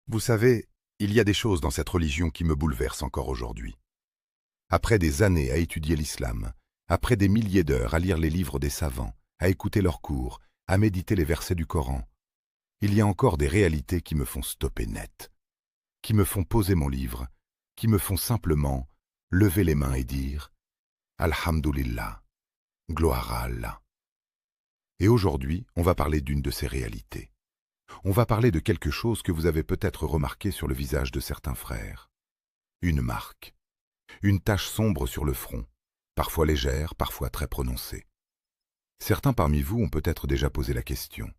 Vous savez, il y a des choses dans cette religion qui me bouleversent encore aujourd'hui. Après des années à étudier l'islam, après des milliers d'heures à lire les livres des savants, à écouter leurs cours, à méditer les versets du Coran, il y a encore des réalités qui me font stopper net, qui me font poser mon livre, qui me font simplement lever les mains et dire « Alhamdulillah, gloire à Allah ». Et aujourd'hui, on va parler d'une de ces réalités. On va parler de quelque chose que vous avez peut-être remarqué sur le visage de certains frères. Une marque. Une tache sombre sur le front, parfois légère, parfois très prononcée. Certains parmi vous ont peut-être déjà posé la question.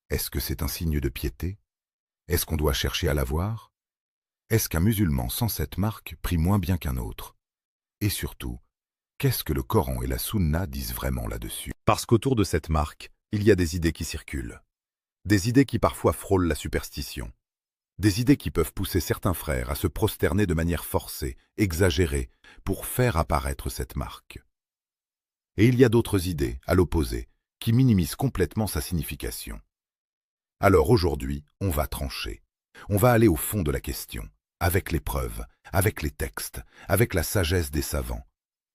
Est-ce que c'est un signe de piété? Est-ce qu'on doit chercher à la voir? Est-ce qu'un musulman sans cette marque prie moins bien qu'un autre? Et surtout, qu'est-ce que le Coran et la Sunna disent vraiment là-dessus? Parce qu'autour de cette marque, il y a des idées qui circulent. Des idées qui parfois frôlent la superstition. Des idées qui peuvent pousser certains frères à se prosterner de manière forcée, exagérée, pour faire apparaître cette marque. Et il y a d'autres idées, à l'opposé, qui minimisent complètement sa signification. Alors aujourd'hui, on va trancher. On va aller au fond de la question, avec les preuves, avec les textes, avec la sagesse des savants,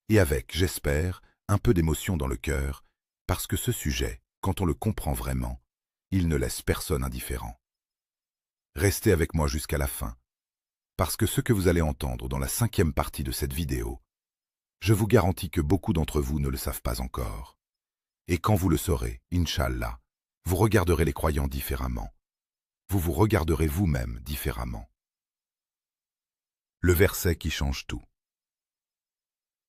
et avec, j'espère, un peu d'émotion dans le cœur, parce que ce sujet, quand on le comprend vraiment, il ne laisse personne indifférent. Restez avec moi jusqu'à la fin, parce que ce que vous allez entendre dans la 5e partie de cette vidéo, je vous garantis que beaucoup d'entre vous ne le savent pas encore. Et quand vous le saurez, Inch'Allah, vous regarderez les croyants différemment. Vous vous regarderez vous-même différemment. Le verset qui change tout.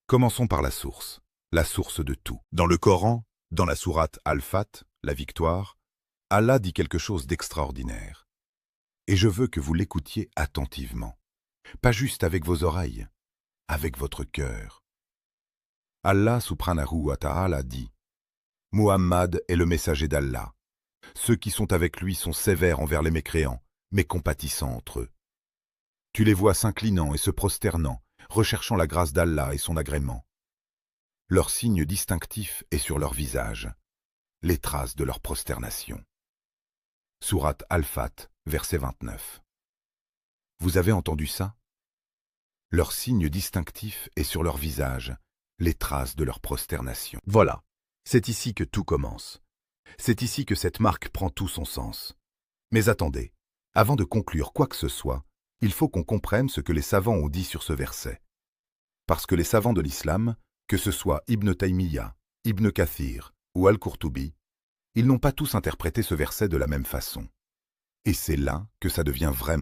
Commençons par la source de tout. Dans le Coran, dans la sourate Al-Fat, la victoire, Allah dit quelque chose d'extraordinaire. Et je veux que vous l'écoutiez attentivement. Pas juste avec vos oreilles, avec votre cœur. Allah subhanahu wa ta'ala dit « Muhammad est le messager d'Allah. Ceux qui sont avec lui sont sévères envers les mécréants, mais compatissants entre eux. Tu les vois s'inclinant et se prosternant, recherchant la grâce d'Allah et son agrément. Leur signe distinctif est sur leur visage, les traces de leur prosternation. » Sourate Al-Fat, verset 29. Vous avez entendu ça? Leur signe distinctif est sur leur visage, les traces de leur prosternation. Voilà, c'est ici que tout commence. C'est ici que cette marque prend tout son sens. Mais attendez, avant de conclure quoi que ce soit, il faut qu'on comprenne ce que les savants ont dit sur ce verset. Parce que les savants de l'islam, que ce soit Ibn Taymiyyah, Ibn Kathir ou Al-Qurtubi, ils n'ont pas tous interprété ce verset de la même façon. Et c'est là que ça devient vraiment